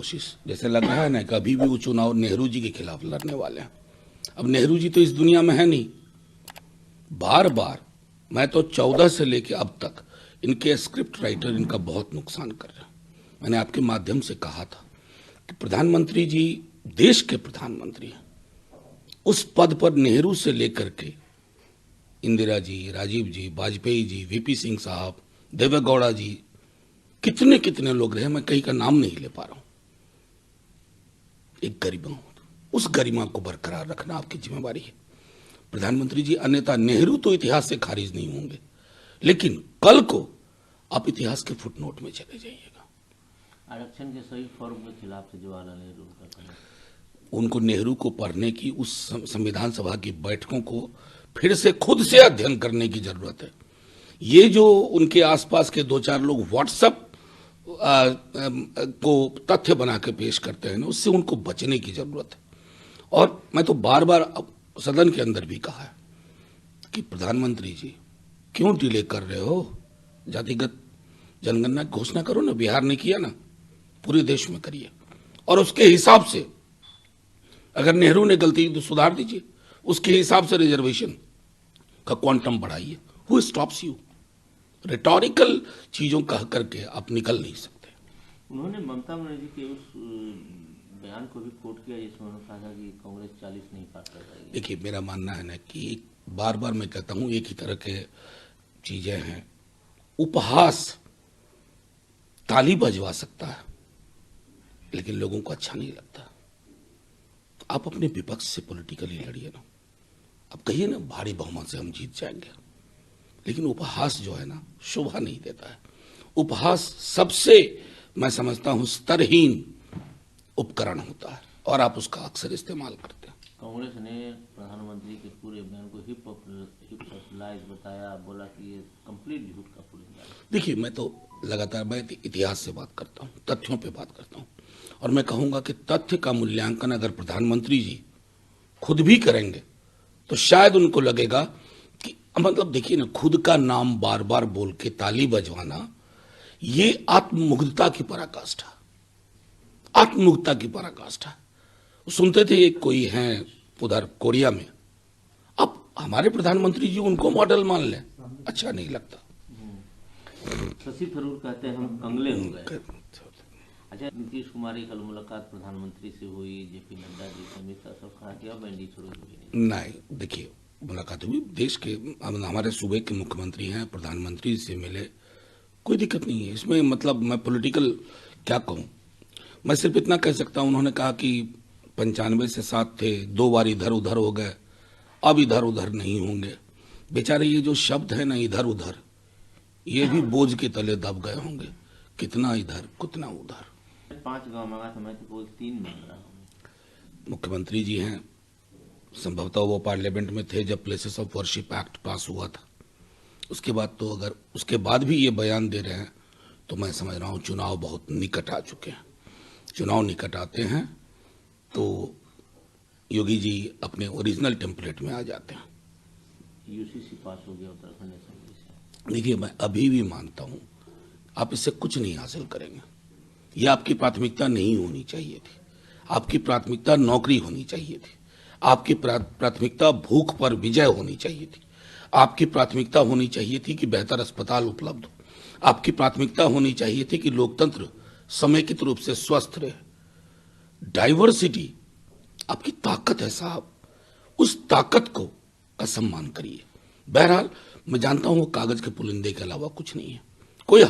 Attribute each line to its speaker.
Speaker 1: कोशिश। जैसे लग रहा है ना कि अभी भी वो चुनाव नेहरू जी के खिलाफ लड़ने वाले हैं। अब नेहरू जी तो इस दुनिया में है नहीं। बार बार मैं तो 14 से लेकर अब तक इनके स्क्रिप्ट राइटर इनका बहुत नुकसान कर रहे हैं। मैंने आपके माध्यम से कहा था कि प्रधानमंत्री जी देश के प्रधानमंत्री हैं। उस पद पर नेहरू से लेकर के इंदिरा जी, राजीव जी, वाजपेयी जी, वीपी सिंह साहब, देवेगौड़ा जी, कितने कितने लोग रहे, मैं कहीं का नाम नहीं ले पा रहा हूं। एक गरिमा, उस गरिमा को बरकरार रखना आपकी जिम्मेवारी है प्रधानमंत्री जी। अन्यथा नेहरू तो इतिहास से खारिज नहीं होंगे, लेकिन कल को आप इतिहास के फुटनोट में चले जाइएगा।
Speaker 2: आरक्षण के सही फॉर्म के खिलाफ से जवाहरलाल नेहरू का कहना,
Speaker 1: उनको नेहरू को पढ़ने की, उस संविधान सभा की बैठकों को फिर से खुद से अध्ययन करने की जरूरत है। ये जो उनके आसपास के दो चार लोग व्हाट्सएप को तथ्य बना के पेश करते हैं ना, उससे उनको बचने की जरूरत है। और मैं तो बार बार सदन के अंदर भी कहा है कि प्रधानमंत्री जी क्यों डिले कर रहे हो? जातिगत जनगणना की घोषणा करो ना, बिहार ने किया ना, पूरे देश में करिए। और उसके हिसाब से अगर नेहरू ने गलती तो सुधार दीजिए, उसके हिसाब से रिजर्वेशन का क्वांटम बढ़ाइए। Who stops you? रिटोरिकल चीजों कह करके आप निकल नहीं सकते।
Speaker 2: उन्होंने ममता बनर्जी के उस बयान को भी कोट किया जिसमें उन्होंने कहा कि कांग्रेस 40 नहीं पार कर पाएगी।
Speaker 1: देखिए, मेरा मानना है ना कि बार बार मैं कहता हूं एक ही तरह के चीजें हैं। उपहास ताली बजवा सकता है, लेकिन लोगों को अच्छा नहीं लगता। आप अपने विपक्ष से पॉलिटिकली लड़िए ना, आप कहिए ना भारी बहुमत से हम जीत जाएंगे, लेकिन उपहास जो है ना शोभा नहीं देता है। उपहास सबसे, मैं समझता हूं, स्तरहीन उपकरण होता है और आप उसका अक्सर इस्तेमाल करते हैं।
Speaker 2: कांग्रेस ने प्रधानमंत्री के पूरे बयान को हिपहॉपलाइज बताया, बोला कि ये कंप्लीट झूठ का पुलिंदा।
Speaker 1: देखिए, मैं तो लगातार मैं इतिहास से बात करता हूं, तथ्यों पे बात करता हूं, और मैं कहूंगा कि तथ्य का मूल्यांकन अगर प्रधानमंत्री जी खुद भी करेंगे तो शायद उनको लगेगा कि, मतलब देखिए ना, खुद का नाम बार बार बोल के ताली बजवाना ये आत्ममुग्धता की पराकाष्ठा, आत्ममुग्धता की पराकाष्ठा। सुनते थे एक कोई हैं उधर कोरिया में, अब हमारे प्रधानमंत्री जी उनको मॉडल मान लें, अच्छा नहीं लगता।
Speaker 2: शशि थरूर कहते हैं हम कंगले हो गए। अच्छा, नीतीश कुमार की कल मुलाकात प्रधानमंत्री से हुई, जेपी नड्डा जी से, अमित शाह सब कहा कि अब एनडीए छोड़ो
Speaker 1: नहीं। देखिए, मुलाकात हुई, देश के हमारे सूबे के मुख्यमंत्री हैं, प्रधानमंत्री से मिले, कोई दिक्कत नहीं है इसमें। मतलब मैं पॉलिटिकल क्या कहूं, मैं सिर्फ इतना कह सकता हूं, उन्होंने कहा कि 95 से 7 थे, 2 बार इधर उधर हो गए, अब इधर उधर नहीं होंगे। बेचारे ये जो शब्द है ना, इधर उधर, ये भी बोझ के तले दब गए होंगे। कितना इधर कितना उधर।
Speaker 2: 5 गांव मांगा था, मैं तो बोल 3 मांग रहा हूँ।
Speaker 1: मुख्यमंत्री जी हैं, संभवतः वो पार्लियामेंट में थे जब प्लेसेस ऑफ वर्शिप एक्ट पास हुआ था। उसके बाद तो अगर उसके बाद भी ये बयान दे रहे हैं तो मैं समझ रहा हूँ चुनाव बहुत निकट आ चुके हैं। चुनाव निकट आते हैं तो योगी जी अपने ओरिजिनल टेम्पलेट में आ जाते हैं।
Speaker 2: यूसीसी पास हो गया उत्तराखंड असेंबली से।
Speaker 1: देखिए, मैं अभी भी मानता हूँ आप इससे कुछ नहीं हासिल करेंगे। यह आपकी प्राथमिकता नहीं होनी चाहिए थी। आपकी प्राथमिकता नौकरी होनी चाहिए थी। आपकी प्राथमिकता भूख पर विजय होनी चाहिए थी। आपकी प्राथमिकता होनी चाहिए थी कि बेहतर अस्पताल उपलब्ध हो। आपकी प्राथमिकता होनी चाहिए थी कि लोकतंत्र समेकित रूप से स्वस्थ रहे। डाइवर्सिटी आपकी ताकत है साहब, उस ताकत को का सम्मान करिए। बहरहाल मैं जानता हूं वो कागज के पुलिंदे के अलावा कुछ नहीं है, कोई